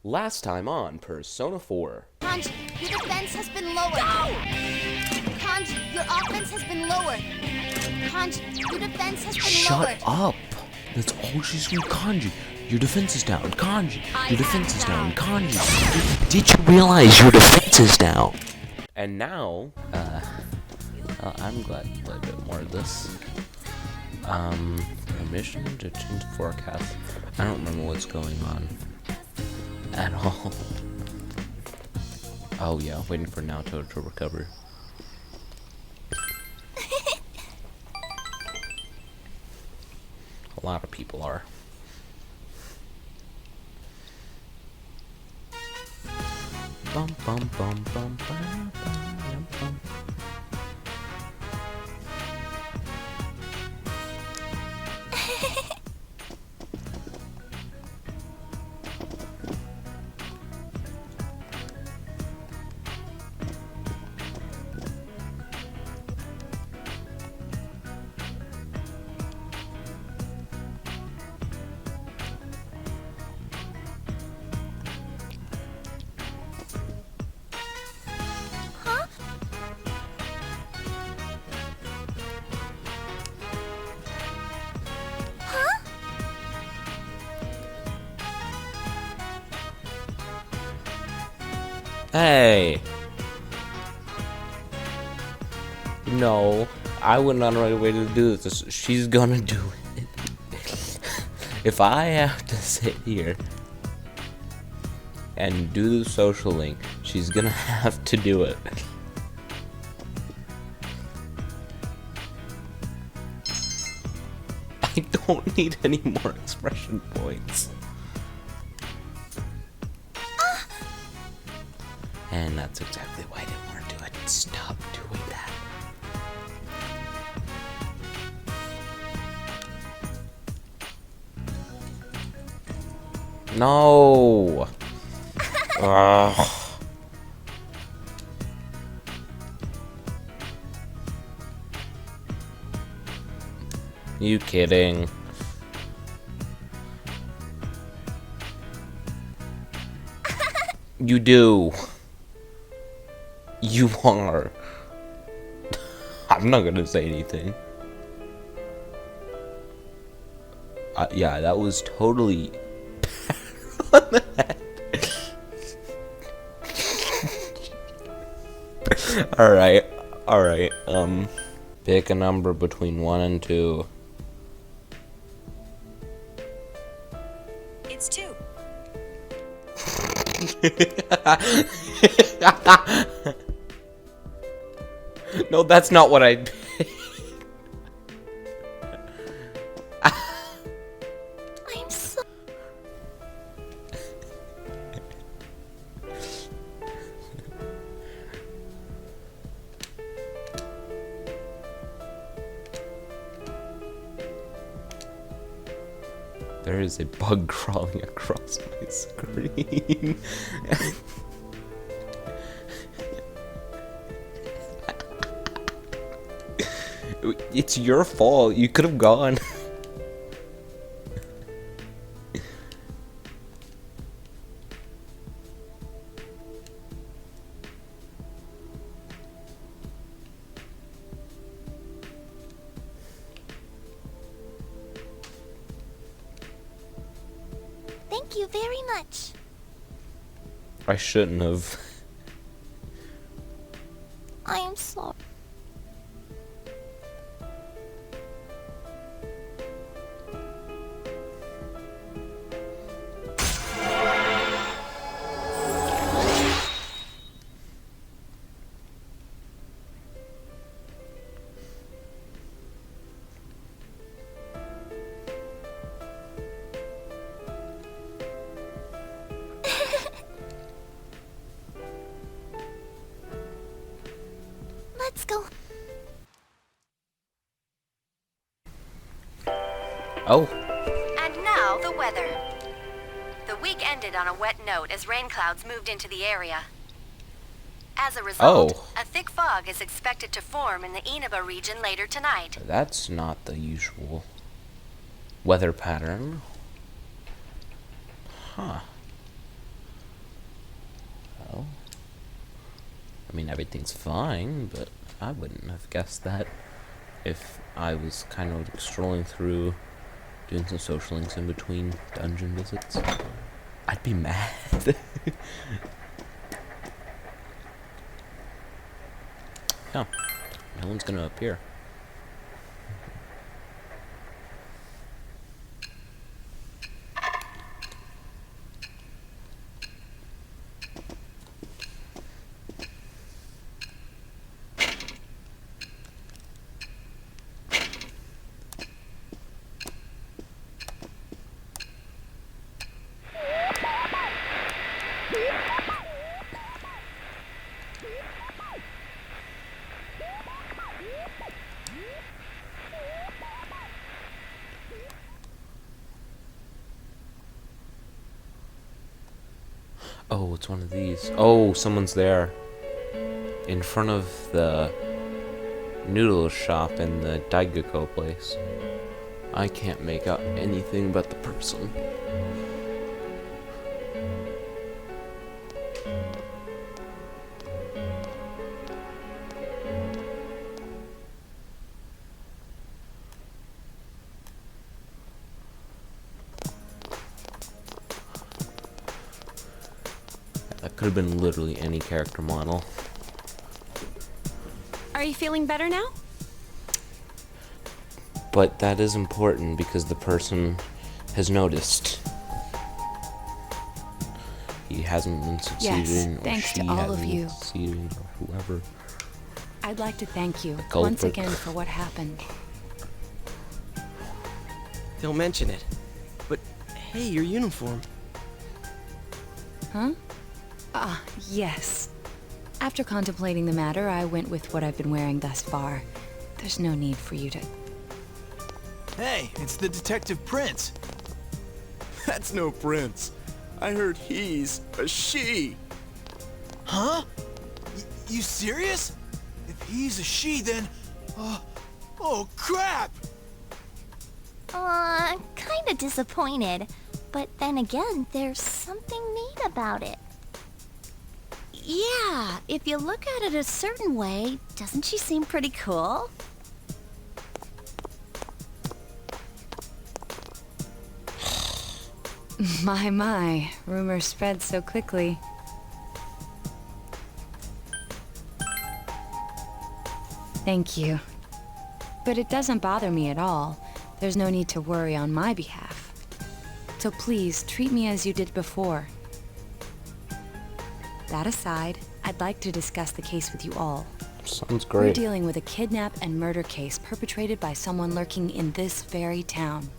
Last time on Persona 4. Kanji, your defense has been lowered. Go! Kanji, your offense has been lowered. Kanji, your defense has been lowered. Shut up! That's all she's doing. Kanji, your defense is down. Kanji, your defense is down. Kanji, did you realize your defense is down? And now, I'm glad to play a bit more of this. Permission to change the forecast. I don't remember what's going on at all. Oh yeah, waiting for Naoto to recover. A lot of people are. Bum bum bum bum bum bum bum. Hey! No, I went on the right way to do this. She's gonna do it. If I have to sit here and do the social link, she's gonna have to do it. I don't need any more expression points. And that's exactly why I didn't want to do it. Stop doing that. No. Ugh. You kidding? You do. You are. I'm not gonna say anything. Yeah, that was totally on the head. Alright, alright, pick a number between 1 and 2. It's 2. No, that's not what I. I'm so... There is a bug crawling across my screen. It's your fault. You could have gone. Thank you very much. I shouldn't have. I am sorry. Let's go. Oh. And now the weather. The week ended on a wet note as rain clouds moved into the area. As a result, a thick fog is expected to form in the Inaba region later tonight. That's not the usual weather pattern. Huh. I mean, everything's fine, but I wouldn't have guessed that if I was kind of strolling through, doing some social links in between dungeon visits. I'd be mad. Yeah, no one's gonna appear. Oh, it's one of these. Oh, someone's there. In front of the noodle shop in the Daigako place. I can't make out anything but the person. That could have been literally any character model. Are you feeling better now? But that is important because the person has noticed. He hasn't been succeeding, or thanks she to all hasn't of been you. succeeding, or whoever. I'd like to thank you culprit. once again for what happened. Don't mention it. But hey, your uniform. Huh? Ah, yes. After contemplating the matter, I went with what I've been wearing thus far. There's no need for you to... Hey, it's the Detective Prince. That's no prince. I heard he's a she. Huh? You serious? If he's a she, then... oh, crap! Kinda disappointed. But then again, there's something neat about it. Yeah, if you look at it a certain way, doesn't she seem pretty cool? My, rumors spread so quickly. Thank you. But it doesn't bother me at all. There's no need to worry on my behalf. So please, treat me as you did before. That aside, I'd like to discuss the case with you all. Sounds We're great. dealing with a kidnap and murder case perpetrated by someone lurking in this very town.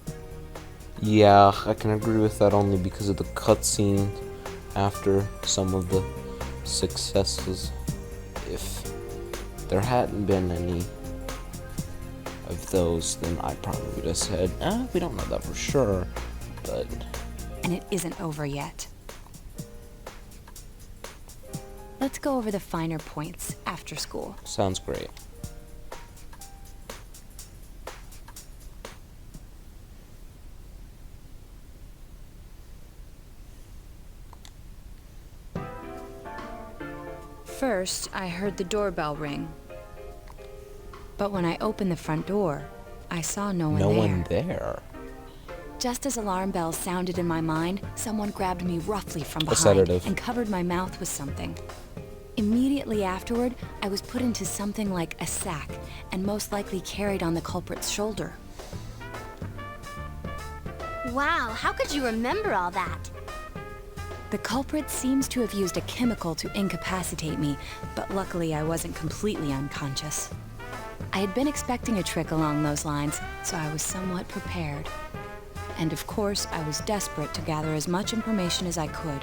Yeah, I can agree with that only because of the cutscene after some of the successes. If there hadn't been any of those, then I probably would have said, we don't know that for sure, but... And it isn't over yet. Let's go over the finer points after school. Sounds great. First, I heard the doorbell ring. But when I opened the front door, I saw no one there. No one there. Just as alarm bells sounded in my mind, someone grabbed me roughly from behind sedative. and covered my mouth with something. Immediately afterward, I was put into something like a sack and most likely carried on the culprit's shoulder. Wow, how could you remember all that? The culprit seems to have used a chemical to incapacitate me, but luckily I wasn't completely unconscious. I had been expecting a trick along those lines, so I was somewhat prepared. And of course, I was desperate to gather as much information as I could.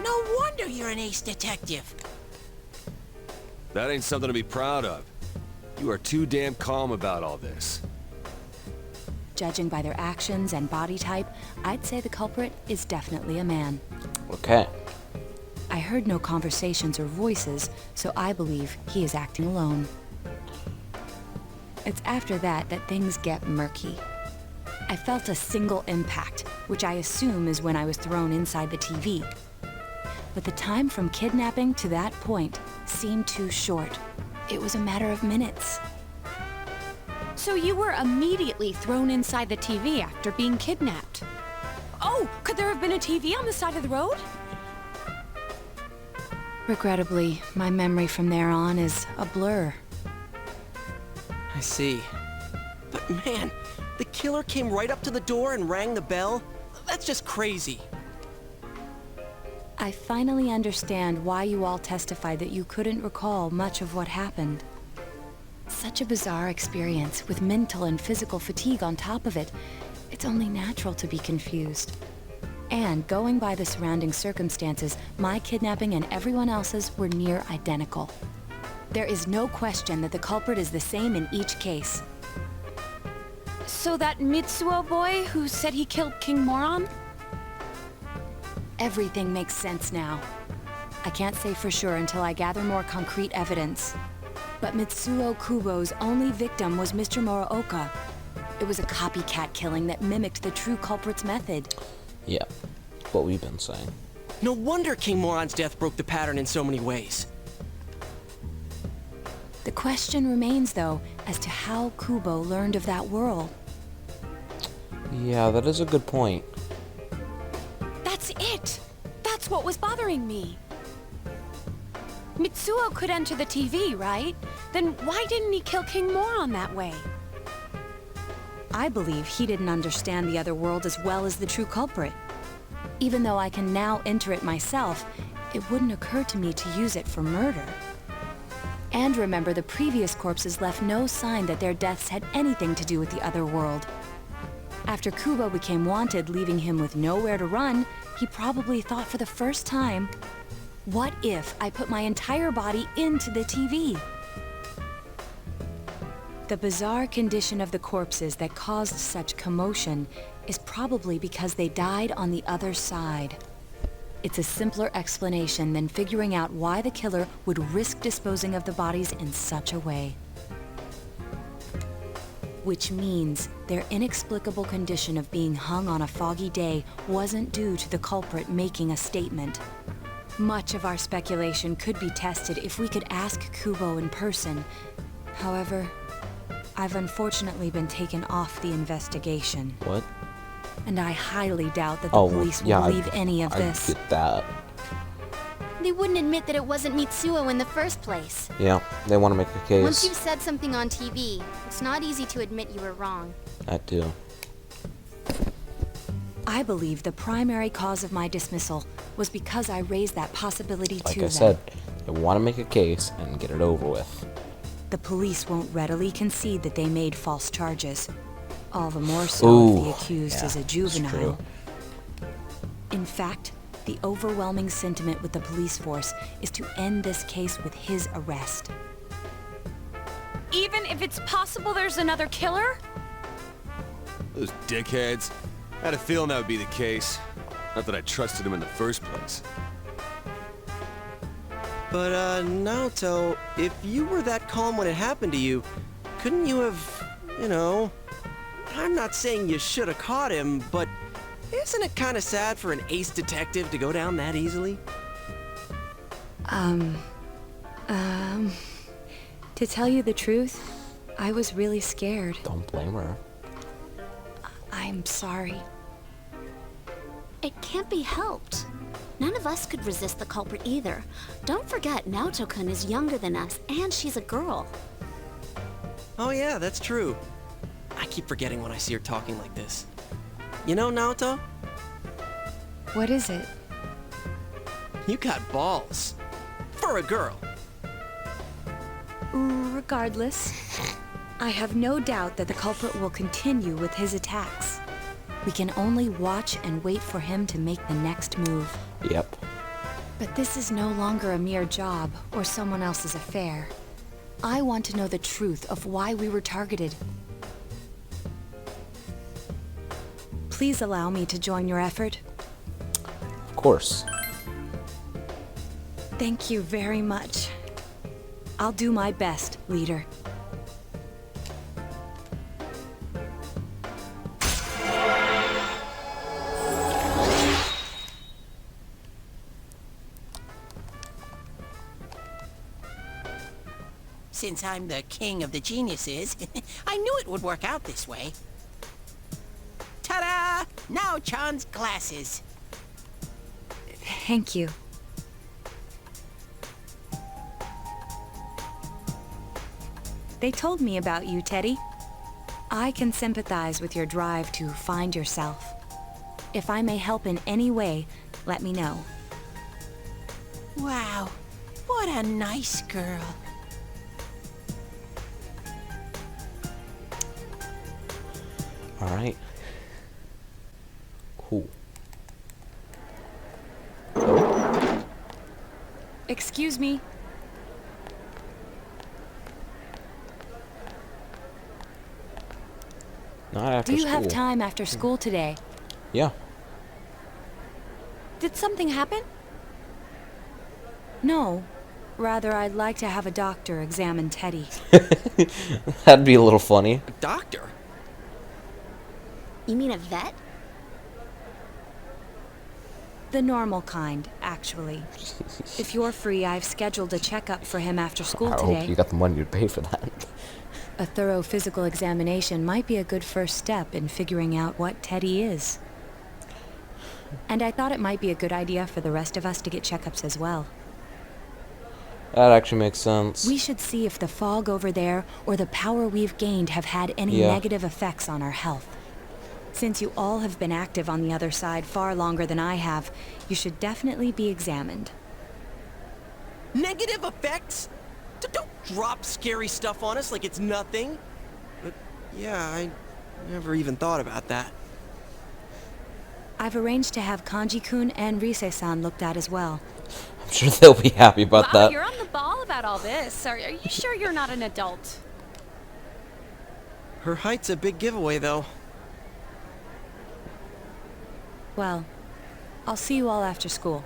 No wonder you're an ace detective. That ain't something to be proud of. You are too damn calm about all this. Judging by their actions and body type, I'd say the culprit is definitely a man. Okay. I heard no conversations or voices, so I believe he is acting alone. It's after that that things get murky. I felt a single impact, which I assume is when I was thrown inside the TV. but the time from kidnapping to that point seemed too short. It was a matter of minutes. So you were immediately thrown inside the TV after being kidnapped. Oh, could there have been a TV on the side of the road? Regrettably, my memory from there on is a blur. I see. But man, the killer came right up to the door and rang the bell? That's just crazy. I finally understand why you all testified that you couldn't recall much of what happened. Such a bizarre experience, with mental and physical fatigue on top of it. It's only natural to be confused. And going by the surrounding circumstances, my kidnapping and everyone else's were near identical. There is no question that the culprit is the same in each case. So that Mitsuo boy who said he killed King Moron? Everything makes sense now. I can't say for sure until I gather more concrete evidence. But Mitsuo Kubo's only victim was Mr. Muraoka. It was a copycat killing that mimicked the true culprit's method. Yeah, what we've been saying. No wonder King Moron's death broke the pattern in so many ways. The question remains, though, as to how Kubo learned of that world. Yeah, that is a good point. That's it! That's what was bothering me. Mitsuo could enter the TV, right? Then why didn't he kill King Moron that way? I believe he didn't understand the other world as well as the true culprit. Even though I can now enter it myself, it wouldn't occur to me to use it for murder. And remember, the previous corpses left no sign that their deaths had anything to do with the other world. After Kubo became wanted, leaving him with nowhere to run, he probably thought for the first time, what if I put my entire body into the TV? The bizarre condition of the corpses that caused such commotion is probably because they died on the other side. It's a simpler explanation than figuring out why the killer would risk disposing of the bodies in such a way. Which means their inexplicable condition of being hung on a foggy day wasn't due to the culprit making a statement. Much of our speculation could be tested if we could ask Kubo in person. However, I've unfortunately been taken off the investigation. What? And I highly doubt that the police will believe any of this. I get that. They wouldn't admit that it wasn't Mitsuo in the first place. Yeah, they want to make a case. Once you've said something on TV, it's not easy to admit you were wrong. That too. I believe the primary cause of my dismissal was because I raised that possibility to them. Like I said, they want to make a case and get it over with. The police won't readily concede that they made false charges. All the more so if the accused is a juvenile. In fact, the overwhelming sentiment with the police force is to end this case with his arrest. Even if it's possible there's another killer? Those dickheads. I had a feeling that would be the case. Not that I trusted him in the first place. But, Naoto, if you were that calm when it happened to you, couldn't you have, you know... I'm not saying you should have caught him, but isn't it kind of sad for an ace detective to go down that easily? To tell you the truth, I was really scared. Don't blame her. I'm sorry. It can't be helped. None of us could resist the culprit either. Don't forget, Naoto-kun is younger than us, and she's a girl. Oh yeah, that's true. I keep forgetting when I see her talking like this. You know, Naoto? What is it? You got balls. For a girl. Regardless, I have no doubt that the culprit will continue with his attacks. We can only watch and wait for him to make the next move. Yep. But this is no longer a mere job or someone else's affair. I want to know the truth of why we were targeted. Please allow me to join your effort. Of course. Thank you very much. I'll do my best, leader. Since I'm the king of the geniuses, I knew it would work out this way. Ta-da! Now Chan's glasses. Thank you. They told me about you, Teddy. I can sympathize with your drive to find yourself. If I may help in any way, let me know. Wow, what a nice girl. Alright. Cool. Excuse me. Not after Do you school. have time after school today? Yeah. Did something happen? No. Rather, I'd like to have a doctor examine Teddy. That'd be a little funny. A doctor? You mean a vet? The normal kind, actually. If you're free, I've scheduled a checkup for him after school I today. hope you got the money to pay for that. A thorough physical examination might be a good first step in figuring out what Teddy is. And I thought it might be a good idea for the rest of us to get checkups as well. That actually makes sense. We should see if the fog over there or the power we've gained have had any negative effects on our health. Since you all have been active on the other side far longer than I have, you should definitely be examined. Negative effects? Don't drop scary stuff on us like it's nothing. But yeah, I never even thought about that. I've arranged to have Kanji-kun and Rise-san looked at as well. I'm sure they'll be happy about Wow, that. you're on the ball about all this. Are you sure you're not an adult? Her height's a big giveaway, though. Well, I'll see you all after school.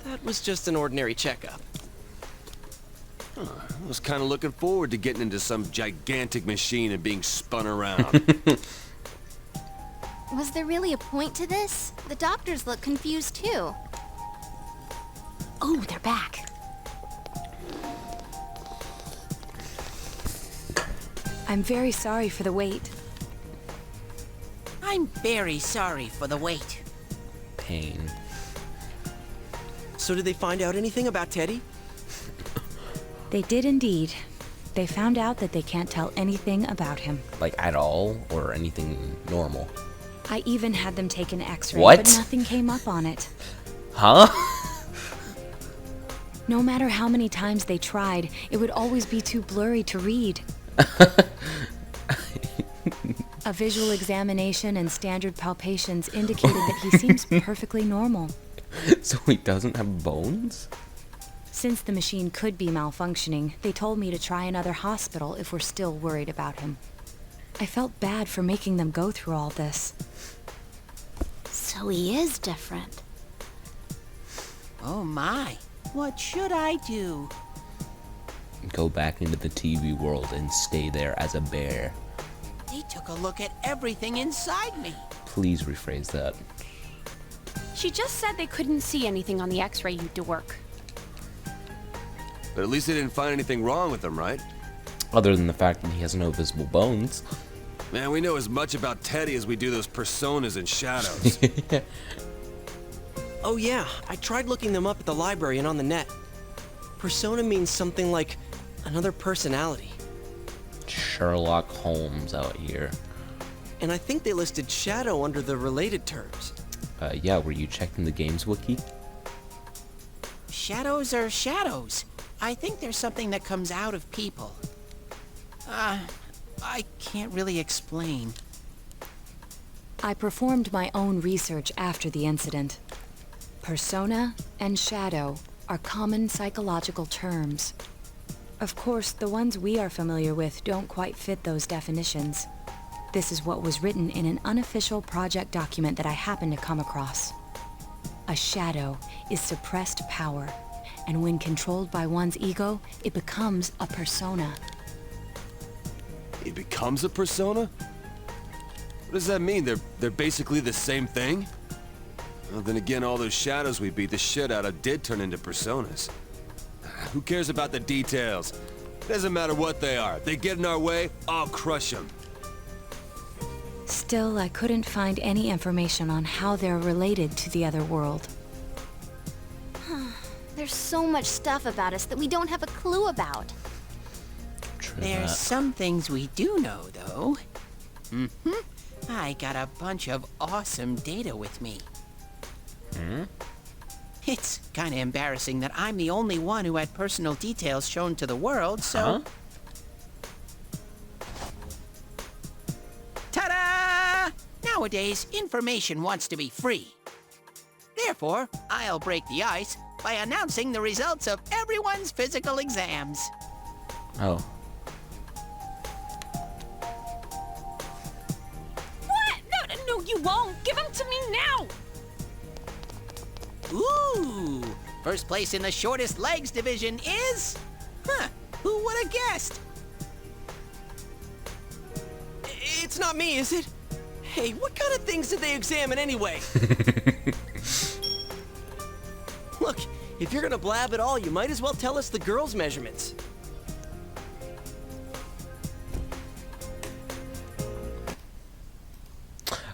That was just an ordinary checkup. I was kind of looking forward to getting into some gigantic machine and being spun around. Was there really a point to this? The doctors look confused too. Oh, they're back. I'm very sorry for the wait. I'm very sorry for the wait. Pain. So did they find out anything about Teddy? They did indeed. They found out that they can't tell anything about him. Like, at all? Or anything normal? I even had them take an x-ray, What? but nothing came up on it. Huh? No matter how many times they tried, it would always be too blurry to read. A visual examination and standard palpations indicated that he seems perfectly normal. So he doesn't have bones? Since the machine could be malfunctioning, they told me to try another hospital if we're still worried about him. I felt bad for making them go through all this. So he is different. Oh my, what should I do? Go back into the TV world and stay there as a bear. They took a look at everything inside me. Please rephrase that. She just said they couldn't see anything on the x-ray you dork. But at least they didn't find anything wrong with him, right? Other than the fact that he has no visible bones. Man, we know as much about Teddy as we do those personas and shadows. Oh yeah, I tried looking them up at the library and on the net. Persona means something like another personality. Sherlock Holmes out here. And I think they listed shadow under the related terms. Yeah, were you checking the games wiki? Shadows are shadows. I think there's something that comes out of people. I can't really explain. I performed my own research after the incident. Persona and shadow are common psychological terms. Of course, the ones we are familiar with don't quite fit those definitions. This is what was written in an unofficial project document that I happened to come across. A shadow is suppressed power, and when controlled by one's ego, it becomes a persona. It becomes a persona? What does that mean? They're basically the same thing? Well, then again, all those shadows we beat the shit out of did turn into personas. Who cares about the details? Doesn't matter what they are. They get in our way, I'll crush them. Still, I couldn't find any information on how they're related to the other world. There's so much stuff about us that we don't have a clue about. True There's that. some things we do know, though. I got a bunch of awesome data with me. It's kind of embarrassing that I'm the only one who had personal details shown to the world, so... Ta-da! Nowadays, information wants to be free. Therefore, I'll break the ice by announcing the results of everyone's physical exams. Oh. What? No, you won't. Give them to me now. Ooh! First place in the shortest legs division is... who would have guessed? It's not me, is it? Hey, what kind of things did they examine anyway? Look, if you're gonna blab at all, you might as well tell us the girls' measurements.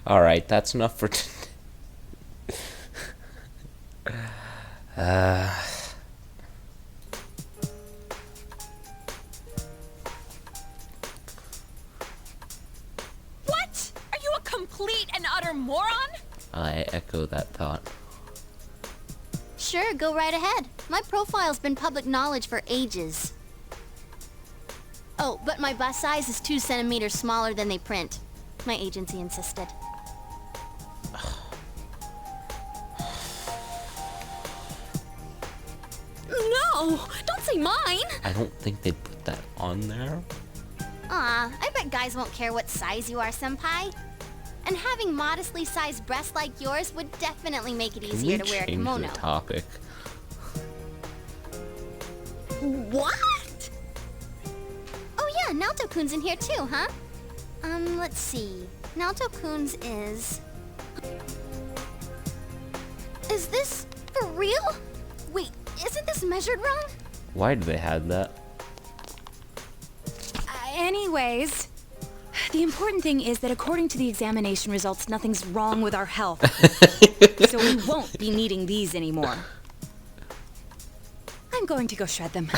Alright, that's enough for What? Are you a complete and utter moron? I echo that thought. Sure, go right ahead. My profile's been public knowledge for ages. Oh, but my bust size is 2 centimeters smaller than they print. My agency insisted. No, don't say mine. I don't think they'd put that on there. Aw, I bet guys won't care what size you are, senpai. And having modestly sized breasts like yours would definitely make it Can easier we to wear a change kimono. the topic? What? Oh yeah, Naoto-kun's in here too, huh? Let's see. Naoto-kun's is... Is this for real? Wait, isn't this measured wrong? Why do they have that? Anyways, the important thing is that according to the examination results, nothing's wrong with our health. So we won't be needing these anymore. I'm going to go shred them.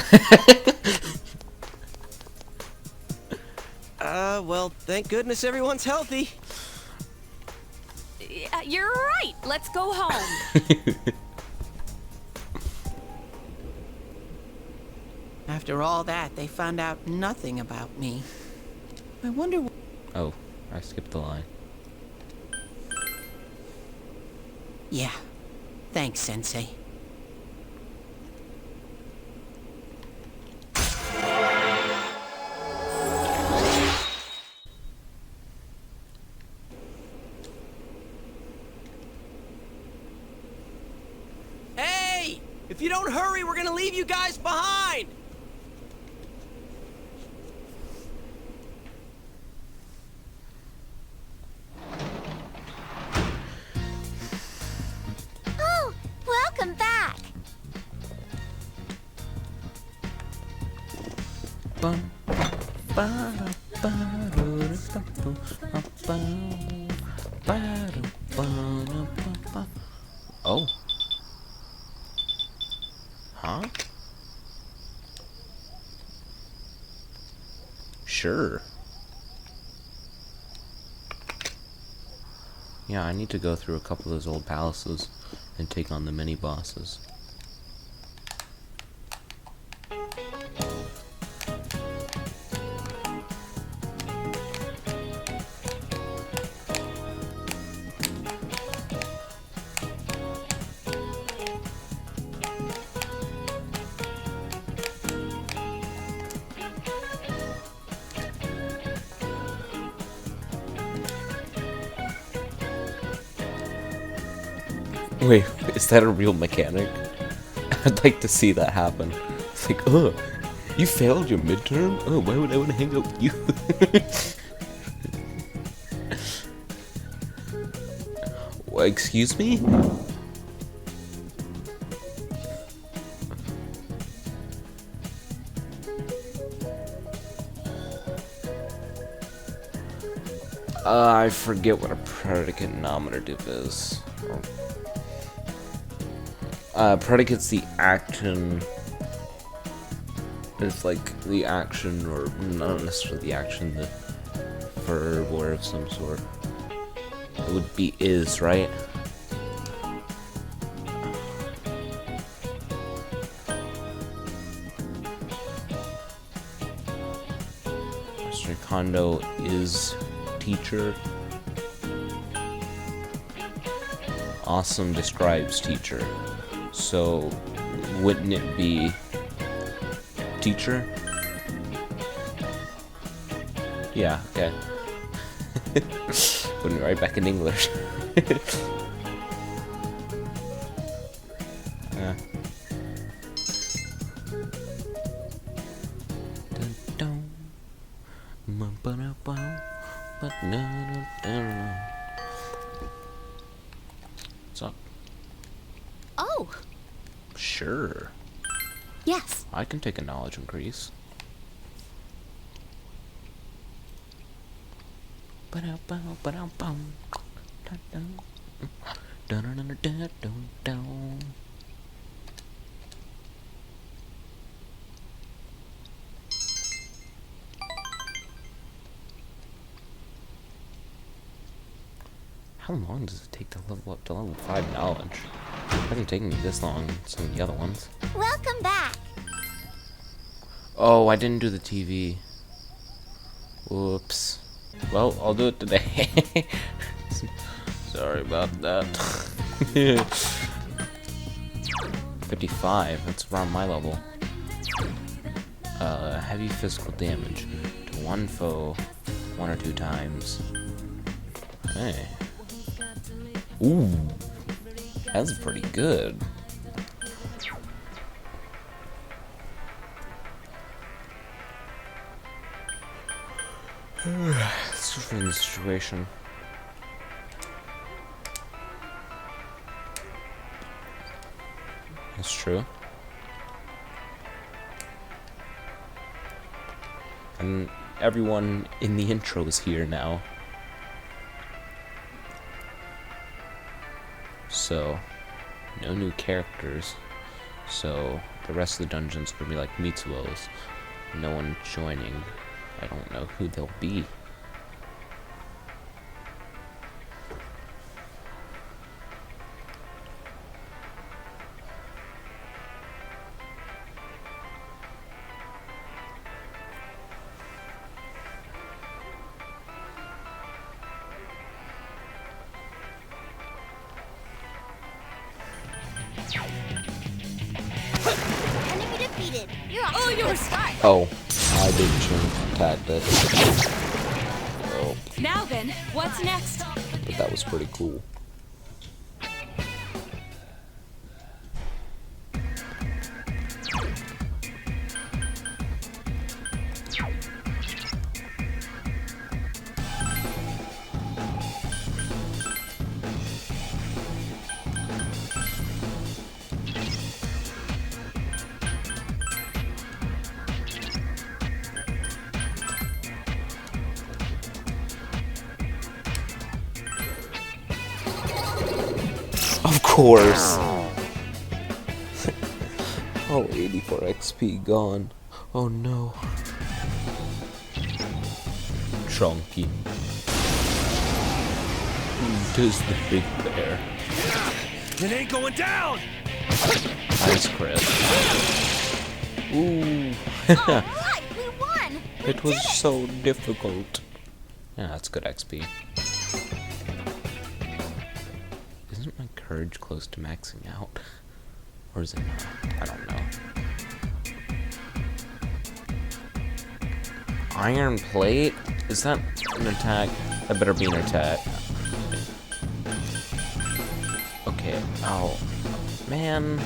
Well, thank goodness everyone's healthy. You're right. Let's go home. After all that, they found out nothing about me. I wonder what... Oh, I skipped the line. Yeah. Thanks, Sensei. Hey! If you don't hurry, we're gonna leave you guys behind! Oh, welcome back! Oh. Huh? Sure. Yeah, I need to go through a couple of those old palaces and take on the mini bosses. Wait, is that a real mechanic? I'd like to see that happen. It's like, oh, you failed your midterm? Oh, why would I want to hang out with you? Excuse me? I forget what a predicate nominative is. Predicate's the action. It's like the action, or not necessarily the action, the verb or of some sort. It would be is, right? Mr. Kondo is teacher. Awesome describes teacher. So, wouldn't it be teacher? Yeah, okay. Putting it right back in English. What's up? Oh, Sure. yes. I can take a knowledge increase. How long does it take to level up to level 5 knowledge? It hasn't taken me this long in some of the other ones. Welcome back. Oh, I didn't do the TV. Whoops. Well, I'll do it today. Sorry about that. 55, that's around my level. Heavy physical damage to one foe 1 or 2 times. Hey. Ooh. That's pretty good. Let's just in the situation. That's true. And everyone in the intro is here now. So, no new characters. So, the rest of the dungeons are gonna be like Mitsuo's. No one joining. I don't know who they'll be. Enemy defeated. You're off Oh, to a you're good start. Oh, I didn't change tactics. Oh, Now then, what's next? but that was pretty cool. Of course. Oh, 84 XP gone. Oh no. Chunky. Does the big bear. It ain't going down! Nice crit. Ooh. Alright, we won. We It was did it. so difficult. Yeah, that's good XP. Isn't my courage close to maxing out? Or is it not? I don't know. Iron plate? Is that an attack? That better be an attack. Okay, I'll Man.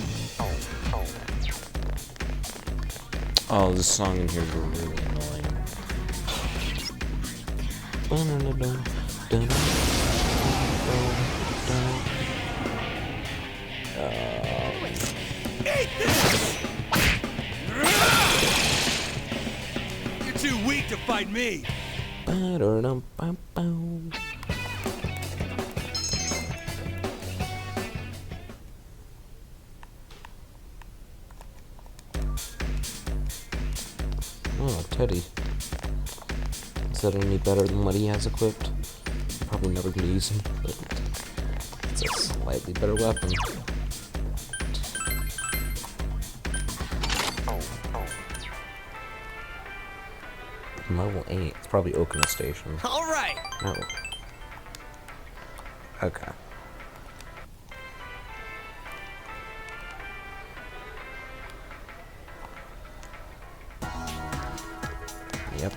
Oh, this song in here is really annoying. You're too weak to fight me. Oh, Teddy. Is that any better than what he has equipped? I'm probably never gonna use him, but it's a slightly better weapon. Level 8. It's probably Okina Station. All right. Oh. Okay. Yep.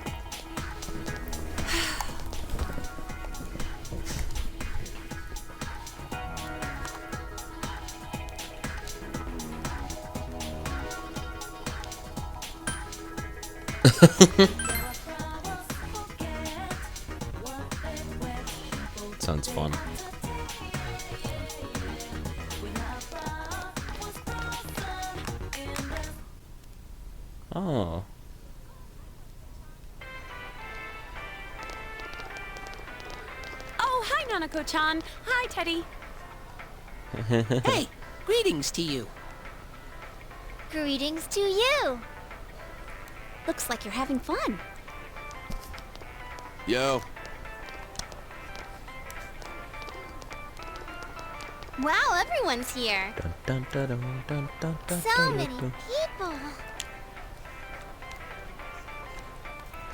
Sounds fun. Oh. Oh, hi, Nanako-chan. Hi, Teddy. Hey, greetings to you. Greetings to you. Looks like you're having fun. Yo. Wow, everyone's here. Dun, dun, dun, dun, dun, dun, So dun, many dun.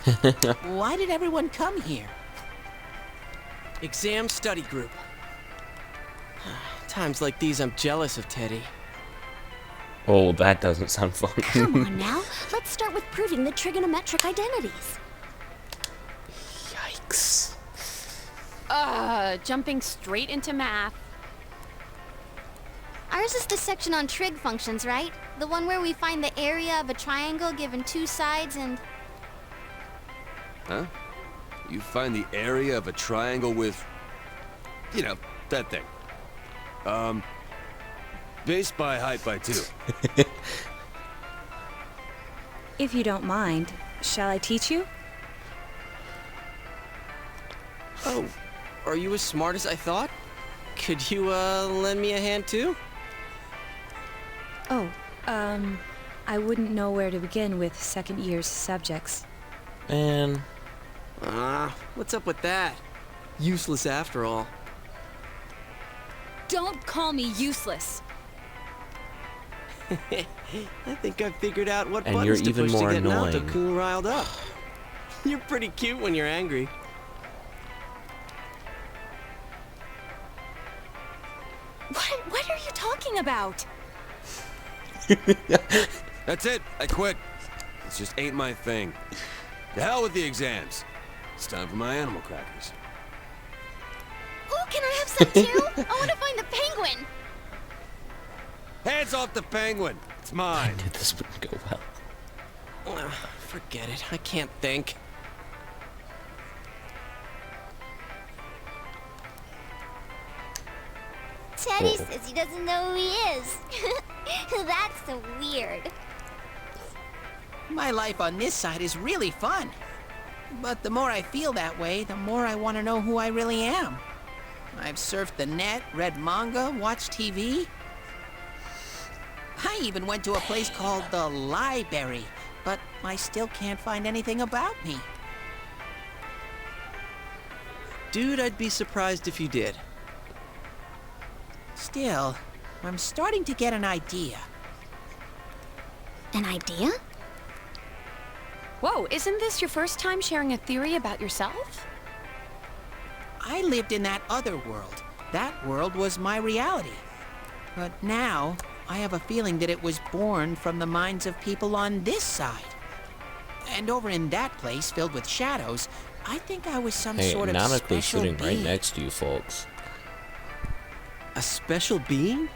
people. Why did everyone come here? Exam study group. Times like these, I'm jealous of Teddy. Oh, that doesn't sound fun. Come on now. Let's start with proving the trigonometric identities. Yikes. Jumping straight into math. Ours is the section on trig functions, right? The one where we find the area of a triangle given two sides and... Huh? You find the area of a triangle with... You know, that thing. Base by height by 2. If you don't mind, shall I teach you? Oh, are you as smart as I thought? Could you, lend me a hand too? Oh, I wouldn't know where to begin with second year's subjects. Man. What's up with that? Useless after all. Don't call me useless. I think I've figured out what And buttons you're to even push more to get annoying. Naoto-kun riled up. You're pretty cute when you're angry. What are you talking about? That's it. I quit. This just ain't my thing. The hell with the exams. It's time for my animal crackers. Ooh, can I have some too? I want to find the penguin. Hands off the penguin. It's mine. I knew this wouldn't go well. Forget it. I can't think. Teddy says he doesn't know who he is. That's so weird. My life on this side is really fun. But the more I feel that way, the more I want to know who I really am. I've surfed the net, read manga, watched TV. I even went to a place called the Library, but I still can't find anything about me. Dude, I'd be surprised if you did. Still, I'm starting to get an idea. An idea? Whoa, isn't this your first time sharing a theory about yourself? I lived in that other world. That world was my reality. But now, I have a feeling that it was born from the minds of people on this side. And over in that place filled with shadows, I think I was some Hey, sort of Nanako's special sitting right being. next to you, folks. A special being?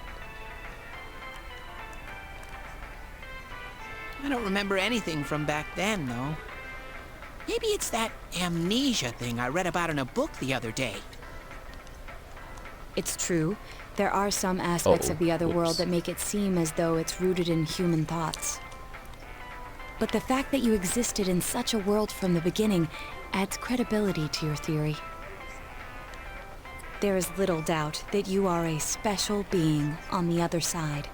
I don't remember anything from back then, though. Maybe it's that amnesia thing I read about in a book the other day. It's true. There are some aspects of the other world that make it seem as though it's rooted in human thoughts. But the fact that you existed in such a world from the beginning adds credibility to your theory. There is little doubt that you are a special being on the other side.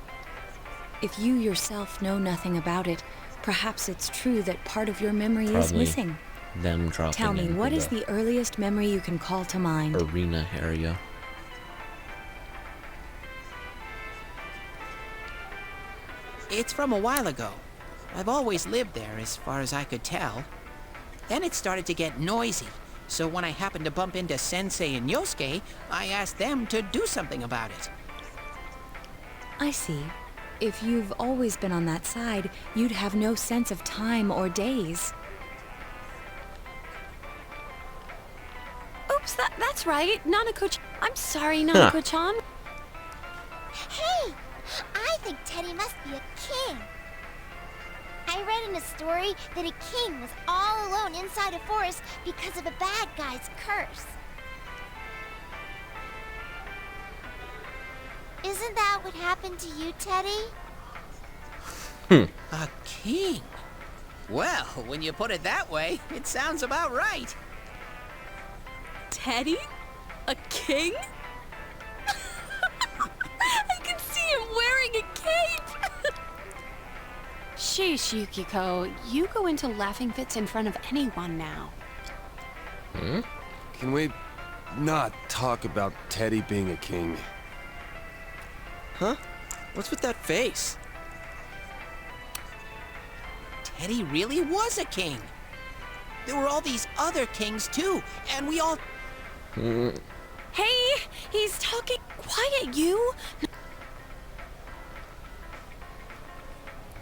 If you yourself know nothing about it, perhaps it's true that part of your memory is missing. Them dropping Tell me, into what is the earliest memory you can call to mind? arena area? It's from a while ago. I've always lived there, as far as I could tell. Then it started to get noisy, so when I happened to bump into Sensei and Yosuke, I asked them to do something about it. I see. If you've always been on that side, you'd have no sense of time or days. Oops, that's right. Nanako-chan. I'm sorry, Nanako-chan. Hey! I think Teddy must be a king. I read in a story that a king was all alone inside a forest because of a bad guy's curse. Isn't that what happened to you, Teddy? A king? Well, when you put it that way, it sounds about right. Teddy? A king? I can see him wearing a cape! Sheesh, Yukiko. You go into laughing fits in front of anyone now. Can we not talk about Teddy being a king? Huh? What's with that face? Teddy really was a king. There were all these other kings, too, and we all... Hey, he's talking. Quiet, you.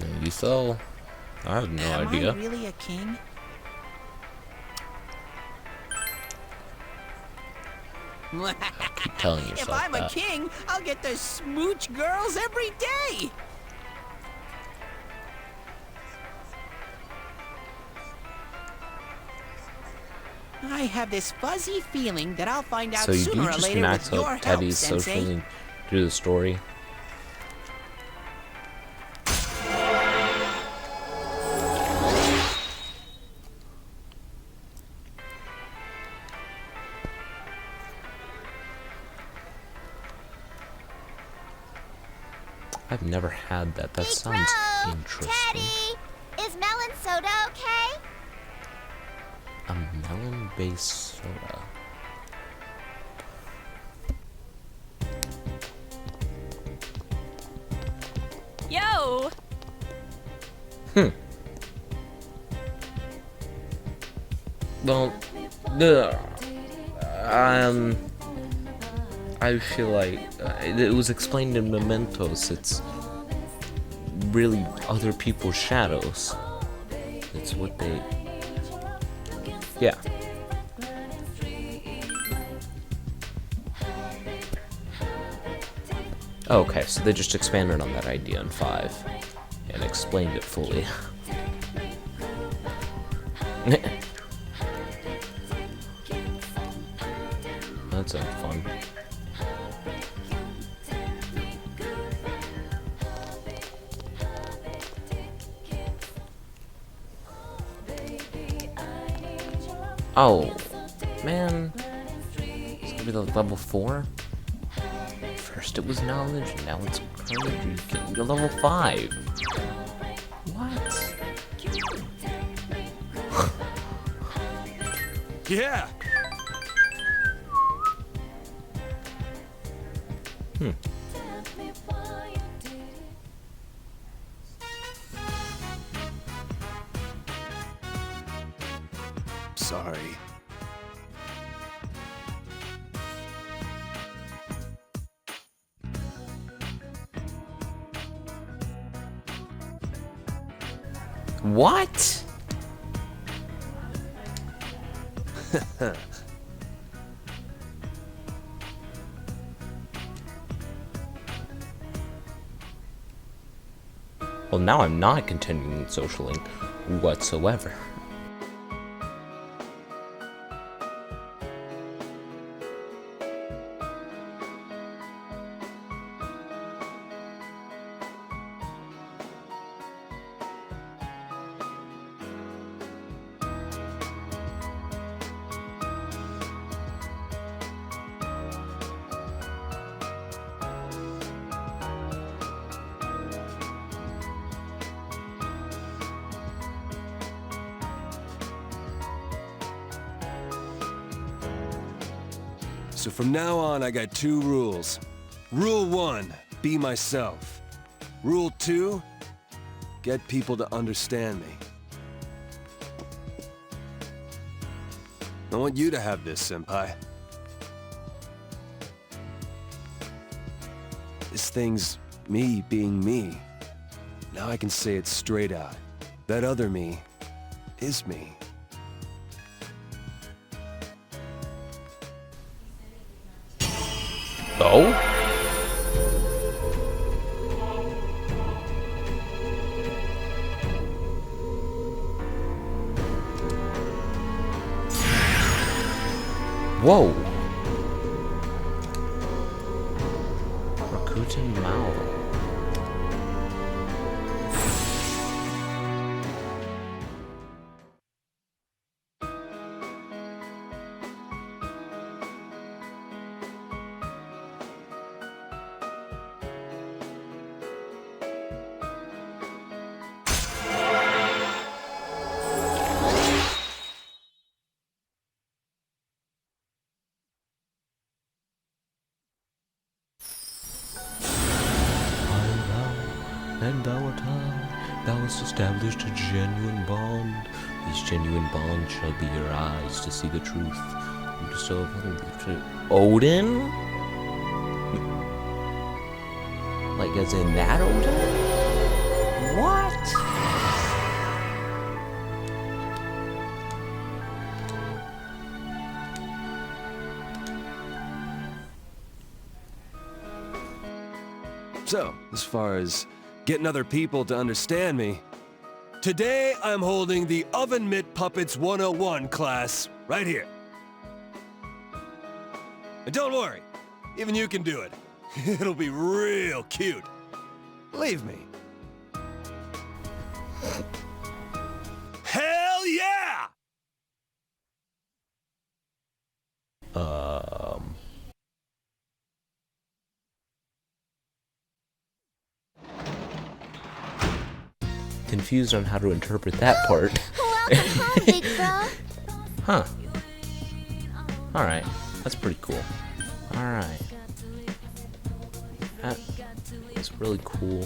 Maybe so. I have no idea. Am I really a king? Keep telling yourself If I'm that. a king, I'll get to smooch girls every day. I have this fuzzy feeling that I'll find out So you do sooner or just later max with your out help, Teddy's Sensei. socially through the story. I've never had that. That Big sounds Bro, interesting. Teddy! Is melon soda okay? A melon-based soda. Yo! Well, I feel like it was explained in Mementos. It's really other people's shadows. It's what they... Yeah. Okay, so they just expanded on that idea in 5 and explained it fully. That sounds fun. Oh, man. It's gonna be the level 4? First it was knowledge, and now it's courage. You're level 5. What? Yeah! Sorry. What? Well, now I'm not continuing socialing whatsoever. So from now on, I got 2 rules. Rule 1, be myself. Rule 2, get people to understand me. I want you to have this, Senpai. This thing's me being me. Now I can say it straight out. That other me is me. Oh? Whoa. Rakuten Mao. And thou art I, thou hast established a genuine bond. These genuine bonds shall be your eyes to see the truth. You bestow upon the Odin? Like as in that Odin? What? So, as far as getting other people to understand me, today I'm holding the Oven Mitt Puppets 101 class right here. And don't worry, even you can do it. It'll be real cute. Believe me. Hell yeah! Confused on how to interpret that part. Welcome home, big bro. Huh. Alright. That's pretty cool. Alright. That's really cool.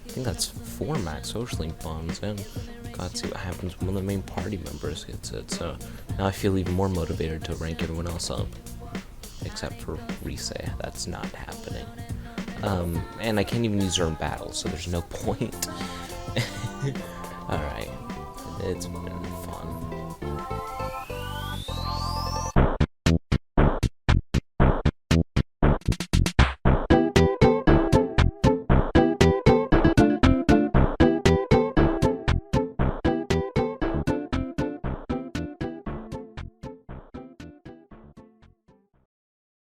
I think that's 4 max socially bonds, and got to see what happens when one of the main party members gets it. So now I feel even more motivated to rank everyone else up. Except for Rise. That's not happening. And I can't even use her in battle, so there's no point. Alright. It's been fun.